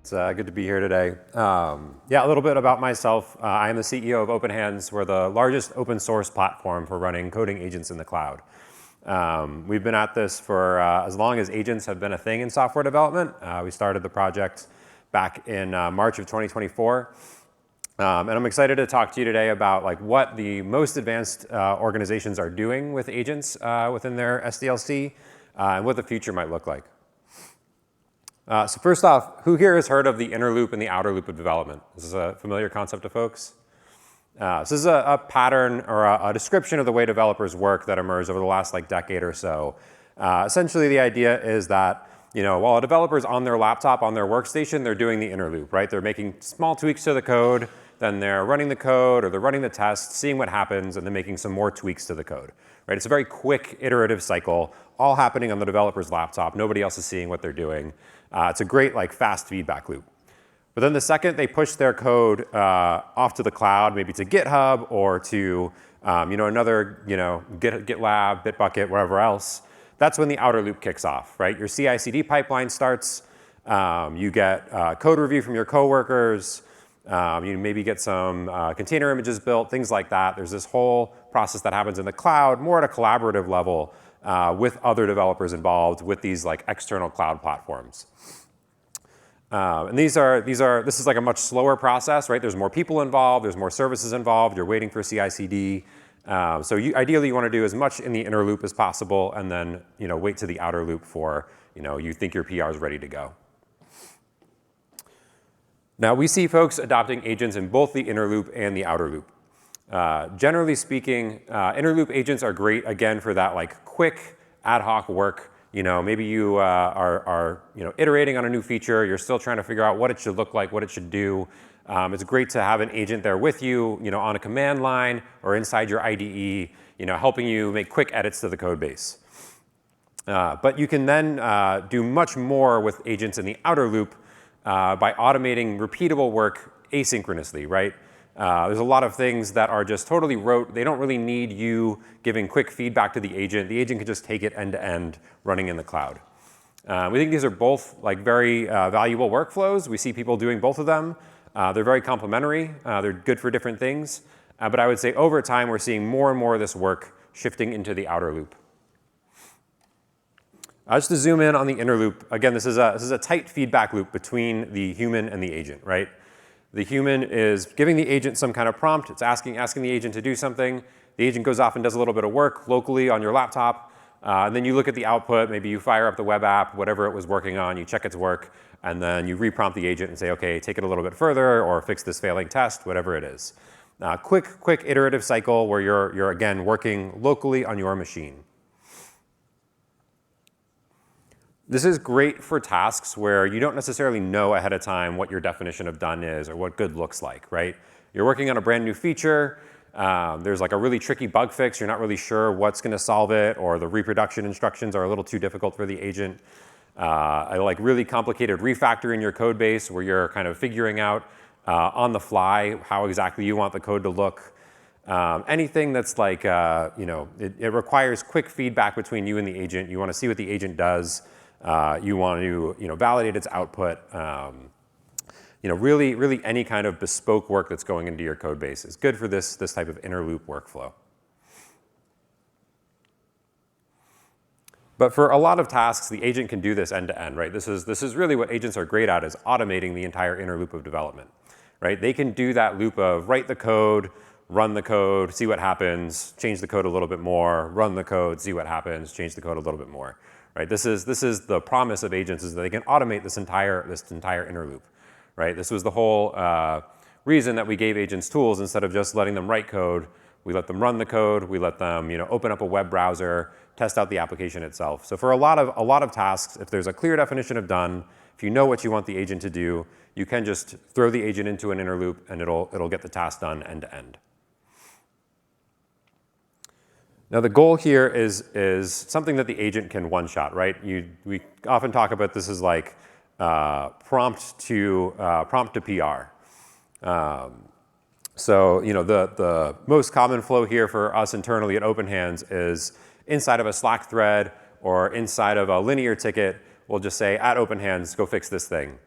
It's good to be here today. Yeah, a little bit about myself. I am the CEO of OpenHands. We're the largest open source platform for running coding agents in the cloud. We've been at this for as long as agents have been a thing in software development. We started the project back in March of 2024. And I'm excited to talk to you today about what the most advanced organizations are doing with agents within their SDLC and what the future might look like. So first off, who here has heard of the inner loop and the outer loop of development? This is a familiar concept to folks. This is a pattern or a description of the way developers work that emerged over the last decade or so. Essentially, the idea is that while a developer's on their laptop, on their workstation, they're doing the inner loop, right? They're making small tweaks to the code, then they're running the code or they're running the test, seeing what happens, and then making some more tweaks to the code, right? It's a very quick iterative cycle, all happening on the developer's laptop. Nobody else is seeing what they're doing. It's a great fast feedback loop. But then the second they push their code off to the cloud, maybe to GitHub or to another GitLab, Bitbucket, wherever else, that's when the outer loop kicks off, right? Your CI/CD pipeline starts. You get code review from your coworkers. You maybe get some container images built, things like that. There's this whole process that happens in the cloud, more at a collaborative level with other developers involved with these external cloud platforms. And this is a much slower process, right? There's more people involved, there's more services involved, you're waiting for CI/CD. So ideally you want to do as much in the inner loop as possible and then wait to the outer loop for you think your PR is ready to go. Now we see folks adopting agents in both the inner loop and the outer loop. Generally speaking, inner loop agents are great again for that quick ad hoc work. Maybe you are iterating on a new feature. You're still trying to figure out what it should look like, what it should do. It's great to have an agent there with you, on a command line or inside your IDE, helping you make quick edits to the code base. But you can then do much more with agents in the outer loop by automating repeatable work asynchronously, right? There's a lot of things that are just totally rote. They don't really need you giving quick feedback to the agent. The agent can just take it end to end running in the cloud. We think these are both very valuable workflows. We see people doing both of them. They're very complementary. They're good for different things. But I would say over time, we're seeing more and more of this work shifting into the outer loop. Just to zoom in on the inner loop, again, this is a tight feedback loop between the human and the agent, right? The human is giving the agent some kind of prompt. It's asking the agent to do something. The agent goes off and does a little bit of work locally on your laptop. And then you look at the output. Maybe you fire up the web app, whatever it was working on. You check its work. And then you reprompt the agent and say, OK, take it a little bit further or fix this failing test, whatever it is. Quick iterative cycle where you're again, working locally on your machine. This is great for tasks where you don't necessarily know ahead of time what your definition of done is or what good looks like, right? You're working on a brand new feature. There's a really tricky bug fix. You're not really sure what's going to solve it, or the reproduction instructions are a little too difficult for the agent. A really complicated refactor in your code base where you're kind of figuring out on the fly how exactly you want the code to look. Anything that's it requires quick feedback between you and the agent. You want to see what the agent does. You want to validate its output. Really any kind of bespoke work that's going into your code base is good for this type of inner loop workflow. But for a lot of tasks, the agent can do this end to end, right? This is really what agents are great at, is automating the entire inner loop of development, right? They can do that loop of write the code, run the code, see what happens, change the code a little bit more, run the code, see what happens, change the code a little bit more. Right? This is the promise of agents, is that they can automate this entire inner loop. Right? This was the whole reason that we gave agents tools instead of just letting them write code. We let them run the code. We let them open up a web browser, test out the application itself. So for a lot of tasks, if there's a clear definition of done, if you know what you want the agent to do, you can just throw the agent into an inner loop and it'll get the task done end to end. Now the goal here is something that the agent can one-shot, right? We often talk about this as prompt to PR. So the most common flow here for us internally at OpenHands is inside of a Slack thread or inside of a linear ticket, we'll just say at OpenHands, go fix this thing.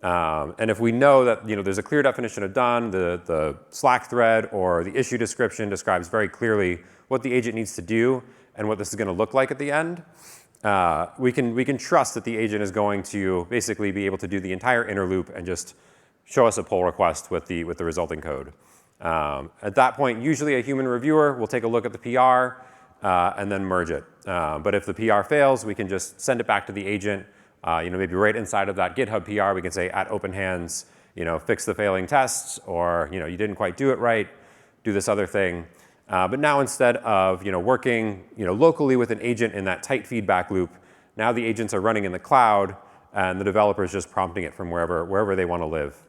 And if we know that there's a clear definition of done, the Slack thread or the issue description describes very clearly what the agent needs to do and what this is going to look like at the end, we can trust that the agent is going to basically be able to do the entire inner loop and just show us a pull request with the resulting code. At that point, usually a human reviewer will take a look at the PR and then merge it. But if the PR fails, we can just send it back to the agent. Maybe right inside of that GitHub PR, we can say at OpenHands, fix the failing tests, or you didn't quite do it right, do this other thing. But now instead of working locally with an agent in that tight feedback loop, now the agents are running in the cloud, and the developer is just prompting it from wherever they want to live.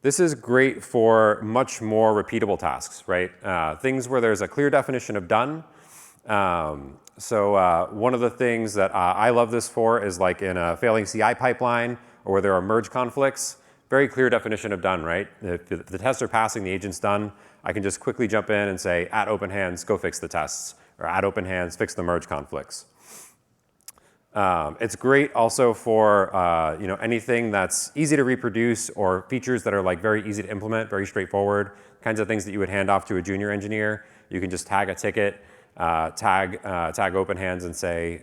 This is great for much more repeatable tasks, right? Things where there's a clear definition of done. So one of the things that I love this for is like in a failing CI pipeline or where there are merge conflicts, very clear definition of done, right? If the tests are passing, the agent's done, I can just quickly jump in and say, at OpenHands, go fix the tests, or at OpenHands, fix the merge conflicts. It's great also for anything that's easy to reproduce or features that are like very easy to implement, very straightforward, kinds of things that you would hand off to a junior engineer. You can just tag a ticket, tag OpenHands and say,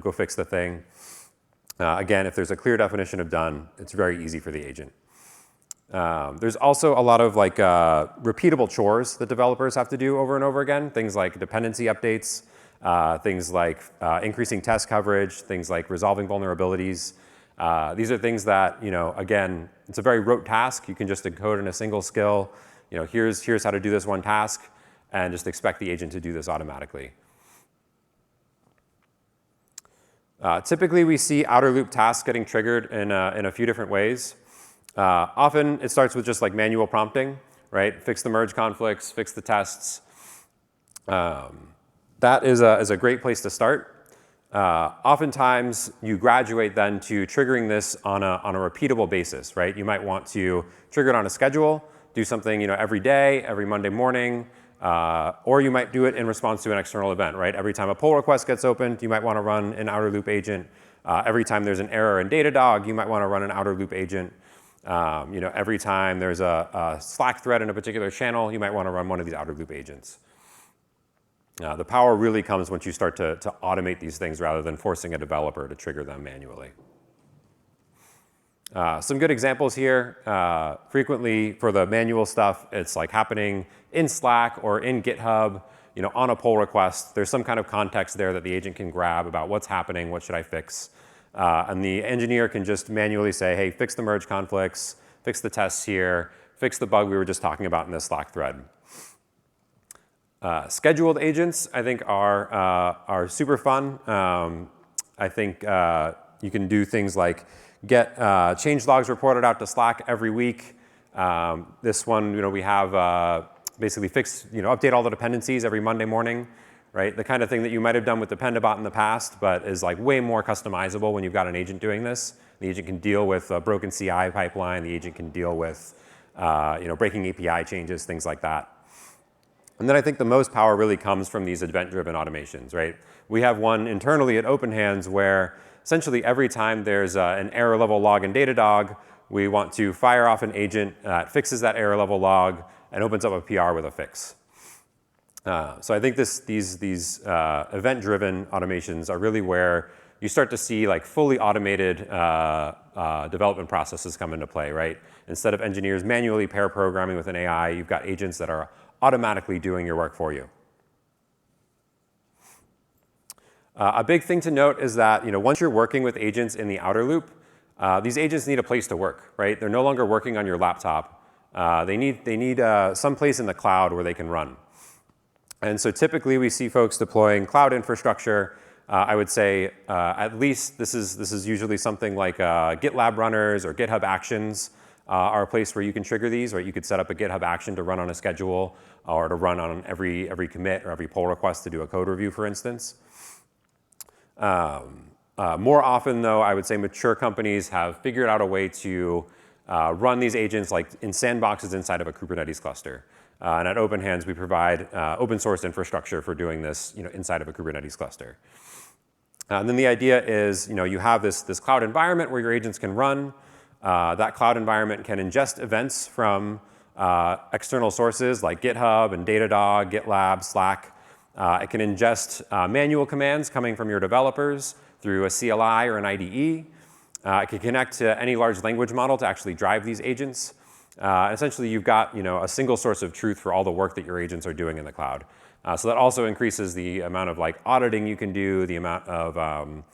go fix the thing. Again, if there's a clear definition of done, it's very easy for the agent. There's also a lot of like repeatable chores that developers have to do over and over again, things like dependency updates, things like increasing test coverage, things like resolving vulnerabilities. These are things that, again, it's a very rote task. You can just encode in a single skill. Here's how to do this one task, and just expect the agent to do this automatically. Typically, we see outer loop tasks getting triggered in a few different ways. Often, it starts with just like manual prompting, right? Fix the merge conflicts, fix the tests. That is a great place to start. Oftentimes, you graduate then to triggering this on a repeatable basis, right? You might want to trigger it on a schedule, do something every day, every Monday morning, or you might do it in response to an external event, right? Every time a pull request gets opened, you might want to run an outer loop agent. Every time there's an error in Datadog, you might want to run an outer loop agent. Every time there's a Slack thread in a particular channel, you might want to run one of these outer loop agents. The power really comes once you start to automate these things rather than forcing a developer to trigger them manually. Some good examples here. Frequently for the manual stuff, it's like happening in Slack or in GitHub, on a pull request. There's some kind of context there that the agent can grab about what's happening, what should I fix. And the engineer can just manually say, hey, fix the merge conflicts, fix the tests here, fix the bug we were just talking about in this Slack thread. Scheduled agents, I think, are super fun. I think you can do things like get change logs reported out to Slack every week. This one, we have basically update all the dependencies every Monday morning, right? The kind of thing that you might have done with Dependabot in the past, but is like way more customizable when you've got an agent doing this. The agent can deal with a broken CI pipeline. The agent can deal with breaking API changes, things like that. And then I think the most power really comes from these event-driven automations, right? We have one internally at OpenHands where essentially every time there's an error level log in Datadog, we want to fire off an agent that fixes that error level log and opens up a PR with a fix. So I think these event-driven automations are really where you start to see like fully automated development processes come into play, right? Instead of engineers manually pair programming with an AI, you've got agents that are automatically doing your work for you. A big thing to note is that once you're working with agents in the outer loop, these agents need a place to work, right? They're no longer working on your laptop. They need some place in the cloud where they can run. And so typically we see folks deploying cloud infrastructure. I would say at least this is usually something like GitLab runners or GitHub Actions are a place where you can trigger these, or you could set up a GitHub action to run on a schedule or to run on every commit or every pull request to do a code review, for instance. More often, though, I would say mature companies have figured out a way to run these agents like in sandboxes inside of a Kubernetes cluster. And at OpenHands, we provide open source infrastructure for doing this inside of a Kubernetes cluster. And then the idea is, you have this cloud environment where your agents can run. That cloud environment can ingest events from external sources like GitHub and Datadog, GitLab, Slack. It can ingest manual commands coming from your developers through a CLI or an IDE. It can connect to any large language model to actually drive these agents. Essentially, you've got a single source of truth for all the work that your agents are doing in the cloud. So that also increases the amount of auditing you can do, the amount of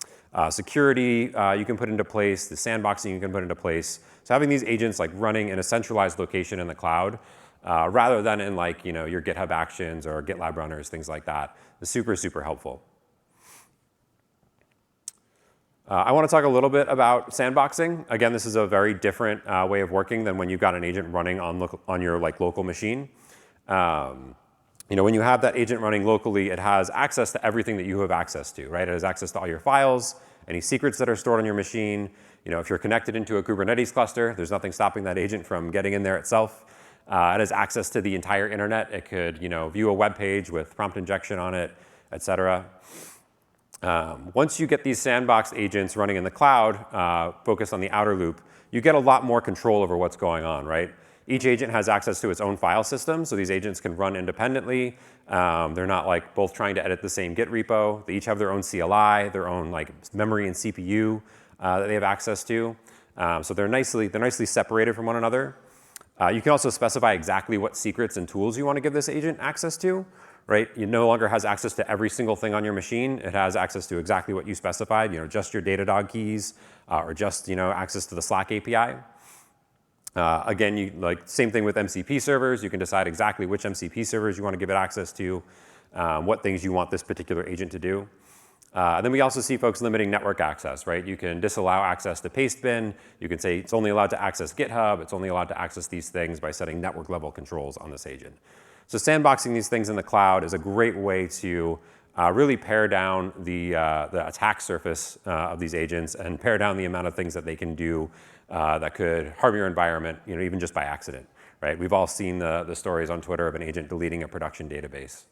security you can put into place, the sandboxing you can put into place. So having these agents running in a centralized location in the cloud, rather than in your GitHub Actions or GitLab runners, things like that, is super, super helpful. I want to talk a little bit about sandboxing. Again, this is a very different way of working than when you've got an agent running on your local machine. When you have that agent running locally, it has access to everything that you have access to, right? It has access to all your files, any secrets that are stored on your machine. If you're connected into a Kubernetes cluster, there's nothing stopping that agent from getting in there itself. It has access to the entire internet. It could, view a web page with prompt injection on it, et cetera. Once you get these sandbox agents running in the cloud, focused on the outer loop, you get a lot more control over what's going on, right? Each agent has access to its own file system, so these agents can run independently. They're not both trying to edit the same Git repo. They each have their own CLI, their own memory and CPU that they have access to. So they're nicely separated from one another. You can also specify exactly what secrets and tools you want to give this agent access to, right? It no longer has access to every single thing on your machine. It has access to exactly what you specified, just your Datadog keys or just access to the Slack API. Again, same thing with MCP servers. You can decide exactly which MCP servers you want to give it access to, what things you want this particular agent to do. And then we also see folks limiting network access, right? You can disallow access to Pastebin. You can say it's only allowed to access GitHub. It's only allowed to access these things by setting network level controls on this agent. So sandboxing these things in the cloud is a great way to really pare down the attack surface of these agents and pare down the amount of things that they can do that could harm your environment, even just by accident, right? We've all seen the stories on Twitter of an agent deleting a production database.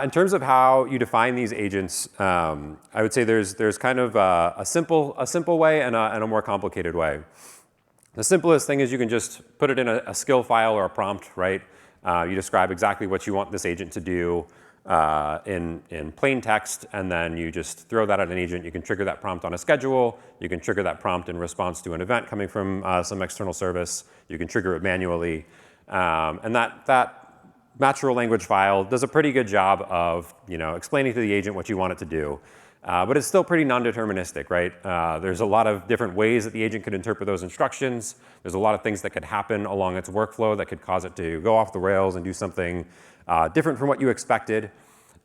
In terms of how you define these agents, I would say there's kind of a simple way and a more complicated way. The simplest thing is you can just put it in a skill file or a prompt, right? You describe exactly what you want this agent to do in plain text, and then you just throw that at an agent. You can trigger that prompt on a schedule. You can trigger that prompt in response to an event coming from some external service. You can trigger it manually. And that natural language file does a pretty good job of explaining to the agent what you want it to do. But it's still pretty non-deterministic, right? There's a lot of different ways that the agent could interpret those instructions. There's a lot of things that could happen along its workflow that could cause it to go off the rails and do something different from what you expected.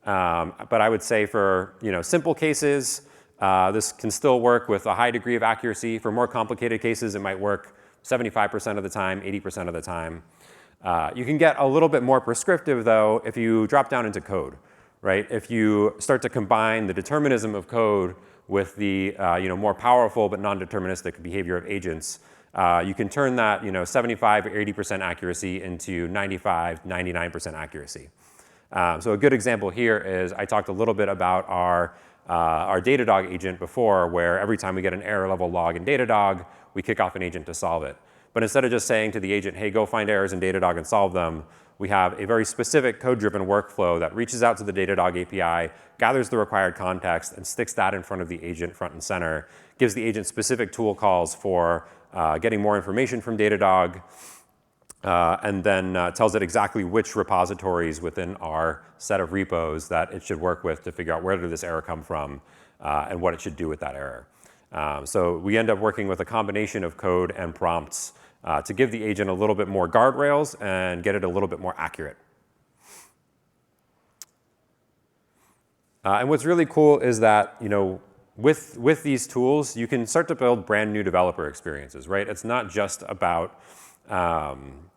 But I would say for simple cases, this can still work with a high degree of accuracy. For more complicated cases, it might work 75% of the time, 80% of the time. You can get a little bit more prescriptive, though, if you drop down into code, right? If you start to combine the determinism of code with the more powerful but non-deterministic behavior of agents, you can turn that 75 or 80% accuracy into 95, 99% accuracy. So a good example here is I talked a little bit about our Datadog agent before, where every time we get an error level log in Datadog, we kick off an agent to solve it. But instead of just saying to the agent, hey, go find errors in Datadog and solve them, we have a very specific code-driven workflow that reaches out to the Datadog API, gathers the required context, and sticks that in front of the agent front and center, gives the agent specific tool calls for getting more information from Datadog, and then tells it exactly which repositories within our set of repos that it should work with to figure out where did this error come from and what it should do with that error. So we end up working with a combination of code and prompts to give the agent a little bit more guardrails and get it a little bit more accurate. And what's really cool is that, with these tools, you can start to build brand new developer experiences, right? It's not just about, writing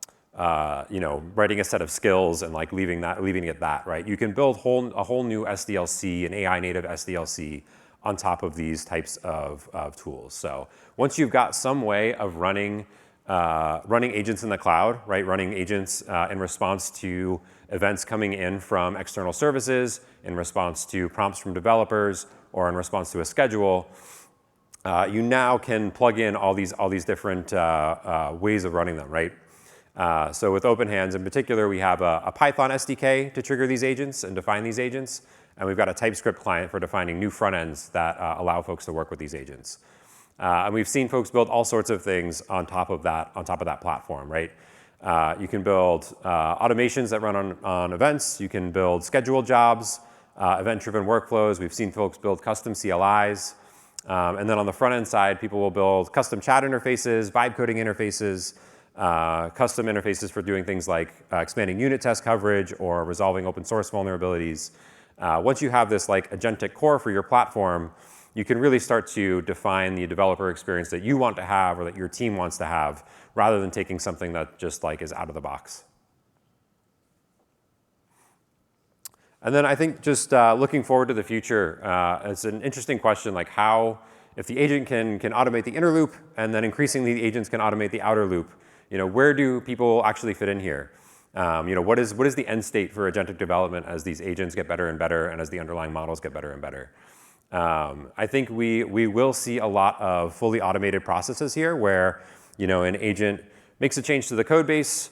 a set of skills and leaving it at that, right? You can build a whole new SDLC, an AI native SDLC, on top of these types of tools. So once you've got some way of running running agents in the cloud, right? Running agents in response to events coming in from external services, in response to prompts from developers, or in response to a schedule. You now can plug in all these different ways of running them, right? So with OpenHands in particular, we have a Python SDK to trigger these agents and define these agents. And we've got a TypeScript client for defining new front ends that allow folks to work with these agents. And we've seen folks build all sorts of things on top of that platform, right? You can build automations that run on events. You can build scheduled jobs, event-driven workflows. We've seen folks build custom CLIs. And then on the front end side, people will build custom chat interfaces, vibe coding interfaces, custom interfaces for doing things like expanding unit test coverage or resolving open source vulnerabilities. Once you have this like agentic core for your platform, you can really start to define the developer experience that you want to have or that your team wants to have, rather than taking something that just like is out of the box. And then I think just looking forward to the future, it's an interesting question, like how, if the agent can automate the inner loop, and then increasingly the agents can automate the outer loop, where do people actually fit in here? What is the end state for agentic development as these agents get better and better, and as the underlying models get better and better? I think we will see a lot of fully automated processes here where, an agent makes a change to the code base,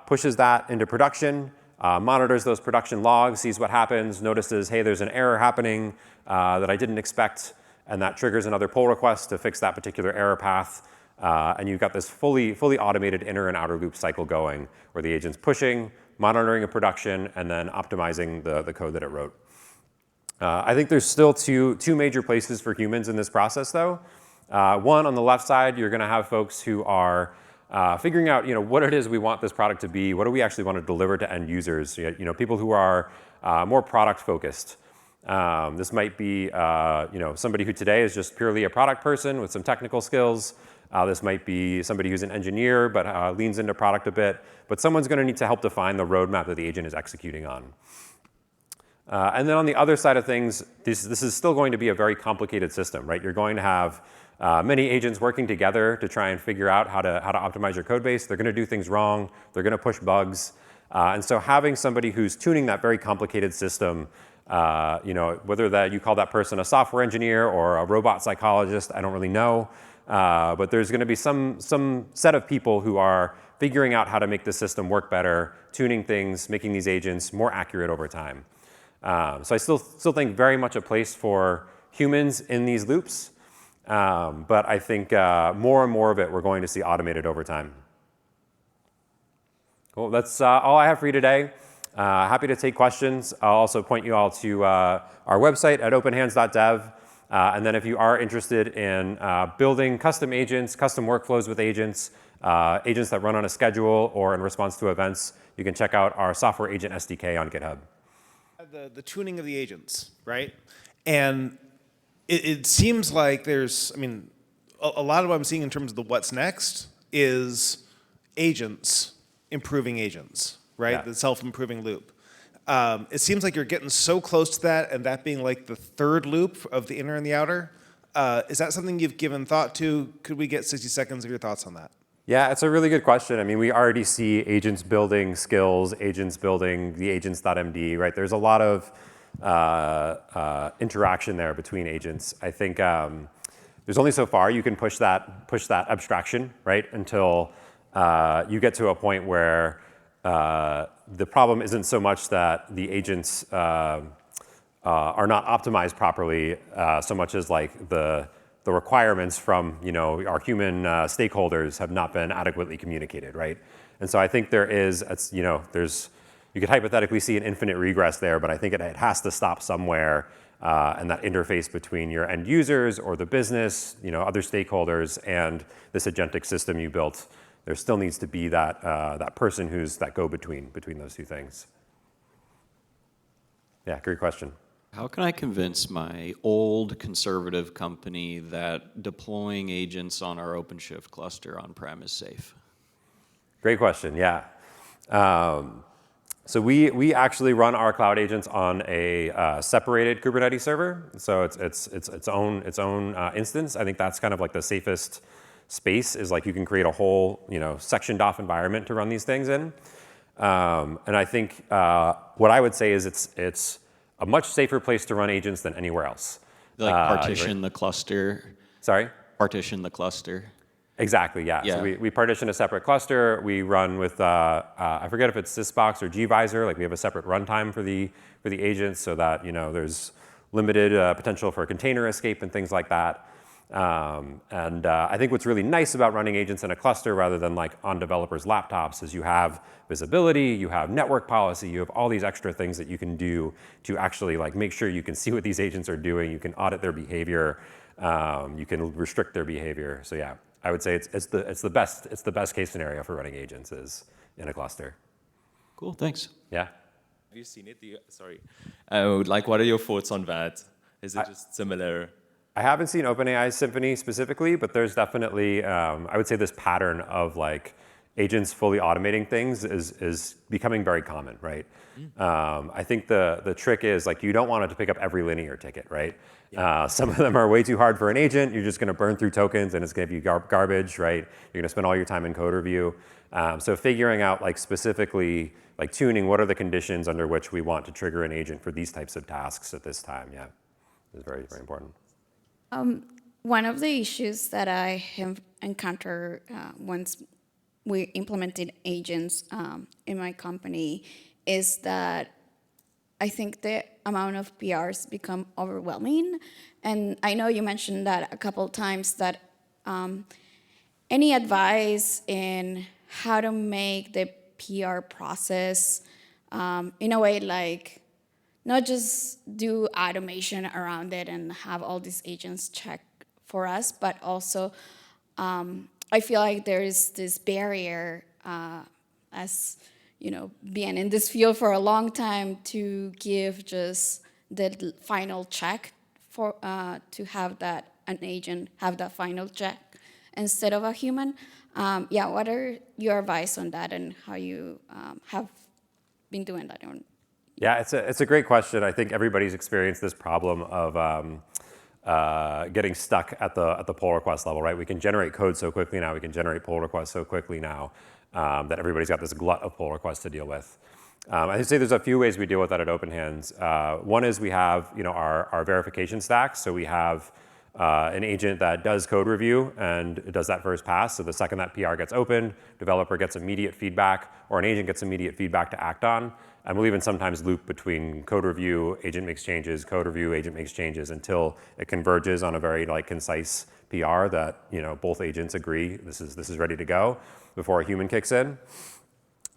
pushes that into production, monitors those production logs, sees what happens, notices, hey, there's an error happening that I didn't expect, and that triggers another pull request to fix that particular error path. And you've got this fully automated inner and outer loop cycle going, where the agent's pushing, monitoring a production, and then optimizing the code that it wrote. I think there's still two major places for humans in this process, though. One, on the left side, you're going to have folks who are figuring out, what it is we want this product to be. What do we actually want to deliver to end users? People who are more product focused. This might be, somebody who today is just purely a product person with some technical skills. This might be somebody who's an engineer but leans into product a bit. But someone's going to need to help define the roadmap that the agent is executing on. And then on the other side of things, this is still going to be a very complicated system, right? You're going to have many agents working together to try and figure out how to optimize your code base. They're going to do things wrong. They're going to push bugs. And so having somebody who's tuning that very complicated system, whether that you call that person a software engineer or a robot psychologist, I don't really know. But there's going to be some set of people who are figuring out how to make the system work better, tuning things, making these agents more accurate over time. So I still think very much a place for humans in these loops, but I think more and more of it we're going to see automated over time. Cool, that's all I have for you today. Happy to take questions. I'll also point you all to our website at openhands.dev. And then if you are interested in building custom agents, custom workflows with agents, agents that run on a schedule or in response to events, you can check out our software agent SDK on GitHub. The tuning of the agents, right? And it seems like there's, a lot of what I'm seeing in terms of the what's next is agents improving agents, right? Yeah. The self-improving loop. It seems like you're getting so close to that, and that being like the third loop of the inner and the outer. Is that something you've given thought to? Could we get 60 seconds of your thoughts on that? Yeah, it's a really good question. We already see agents building skills, agents building the agents.md, right? There's a lot of interaction there between agents. I think there's only so far you can push that abstraction, right? Until you get to a point where the problem isn't so much that the agents are not optimized properly, so much as like the requirements from our human stakeholders have not been adequately communicated, right? And so I think there is, you could hypothetically see an infinite regress there, but I think it has to stop somewhere, and that interface between your end users or the business, other stakeholders, and this agentic system you built. There still needs to be that person who's that go-between between those two things. Yeah, great question. How can I convince my old conservative company that deploying agents on our OpenShift cluster on-prem is safe? Great question, yeah. So we actually run our cloud agents on a separated Kubernetes server. So it's its own instance. I think that's kind of like the safest space is like you can create a whole, sectioned off environment to run these things in. And I think what I would say is it's a much safer place to run agents than anywhere else. Like partition the cluster. Sorry? Partition the cluster. Exactly, yeah. Yeah. So we partition a separate cluster. We run with, I forget if it's Sysbox or gvisor, like we have a separate runtime for the agents so that, there's limited potential for container escape and things like that. I think what's really nice about running agents in a cluster rather than like on developers' laptops is you have visibility, you have network policy, you have all these extra things that you can do to actually like make sure you can see what these agents are doing, you can audit their behavior, you can restrict their behavior. So yeah, I would say it's the best case scenario for running agents is in a cluster. Cool, thanks. Yeah. Have you seen it? Sorry. What are your thoughts on that? Is it just similar? I haven't seen OpenAI Symphony specifically, but there's definitely, I would say this pattern of like agents fully automating things is becoming very common, right? I think the trick is like you don't want it to pick up every linear ticket, right? Some of them are way too hard for an agent. You're just going to burn through tokens and it's going to be garbage, right? You're going to spend all your time in code review. So figuring out like specifically like tuning what are the conditions under which we want to trigger an agent for these types of tasks at this time, yeah, is very, very important. One of the issues that I have encountered once we implemented agents in my company is that I think the amount of PRs become overwhelming. And I know you mentioned that a couple of times that any advice in how to make the PR process in a way like not just do automation around it and have all these agents check for us, but also I feel like there is this barrier as being in this field for a long time to give just the final check for to have that an agent have that final check instead of a human. What are your advice on that and how you have been doing that? Yeah, it's a great question. I think everybody's experienced this problem of getting stuck at the pull request level, right? We can generate code so quickly now, we can generate pull requests so quickly now that everybody's got this glut of pull requests to deal with. I'd say there's a few ways we deal with that at OpenHands. One is we have our verification stacks. So we have an agent that does code review and it does that first pass. So the second that PR gets opened, developer gets immediate feedback or an agent gets immediate feedback to act on. And we'll even sometimes loop between code review, agent makes changes, code review, agent makes changes until it converges on a very like concise PR that both agents agree this is ready to go before a human kicks in.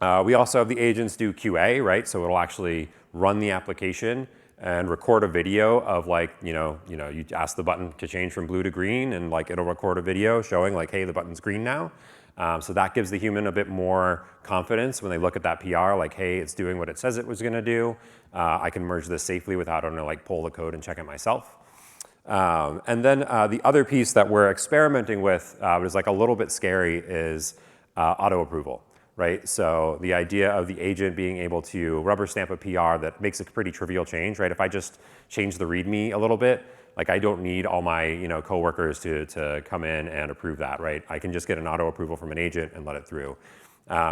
We also have the agents do QA, right? So it'll actually run the application and record a video of like you ask the button to change from blue to green and like it'll record a video showing like, hey, the button's green now. So that gives the human a bit more confidence when they look at that PR, like, hey, it's doing what it says it was going to do. I can merge this safely without having to like pull the code and check it myself. And then the other piece that we're experimenting with, but is like a little bit scary, is auto approval, right? So the idea of the agent being able to rubber stamp a PR that makes a pretty trivial change, right? If I just change the README a little bit, like I don't need all my coworkers to come in and approve that, right? I can just get an auto approval from an agent and let it through.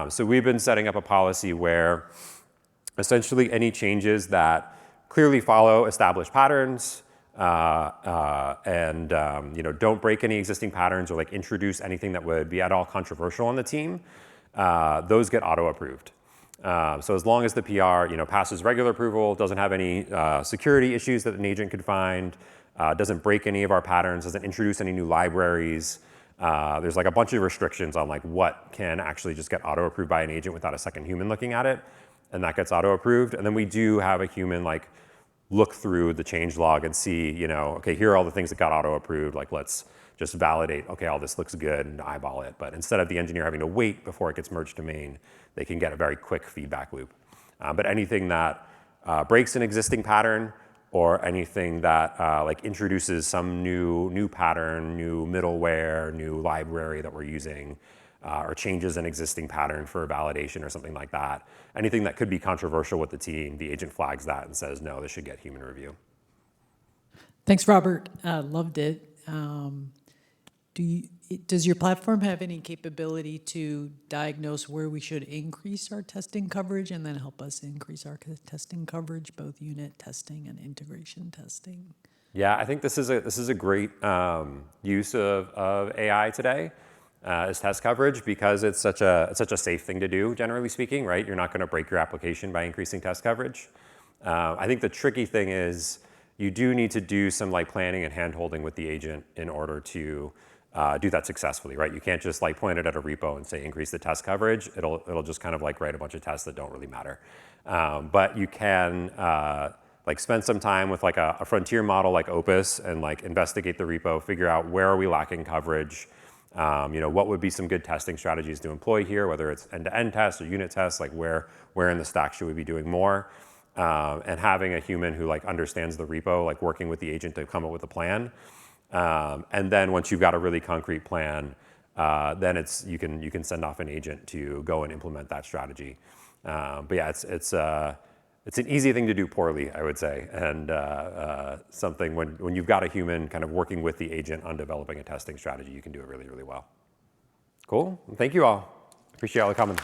So we've been setting up a policy where essentially any changes that clearly follow established patterns and don't break any existing patterns or like introduce anything that would be at all controversial on the team, those get auto approved. So as long as the PR passes regular approval, doesn't have any security issues that an agent could find, doesn't break any of our patterns, doesn't introduce any new libraries. There's like a bunch of restrictions on like what can actually just get auto approved by an agent without a second human looking at it, and that gets auto approved. And then we do have a human like look through the change log and see, okay, here are all the things that got auto approved. Like let's just validate, okay, all this looks good and eyeball it. But instead of the engineer having to wait before it gets merged to main, they can get a very quick feedback loop. But anything that breaks an existing pattern or anything that like introduces some new pattern, new middleware, new library that we're using, or changes an existing pattern for validation or something like that, anything that could be controversial with the team, the agent flags that and says, no, this should get human review. Thanks, Robert. Loved it. Does your platform have any capability to diagnose where we should increase our testing coverage and then help us increase our testing coverage, both unit testing and integration testing? Yeah, I think this is a great use of AI today is test coverage, because it's such a safe thing to do, generally speaking, right? You're not going to break your application by increasing test coverage. I think the tricky thing is you do need to do some like planning and hand-holding with the agent in order to do that successfully, right? You can't just like point it at a repo and say increase the test coverage. It'll just kind of like write a bunch of tests that don't really matter. But you can like spend some time with like a frontier model like Opus and like investigate the repo, figure out where are we lacking coverage. What would be some good testing strategies to employ here, whether it's end-to-end tests or unit tests, like where in the stack should we be doing more? And having a human who like understands the repo, like working with the agent to come up with a plan. And then once you've got a really concrete plan, then you can send off an agent to go and implement that strategy. But yeah, it's an easy thing to do poorly, I would say, and something when you've got a human kind of working with the agent on developing a testing strategy, you can do it really, really well. Cool. Thank you all. Appreciate all the comments.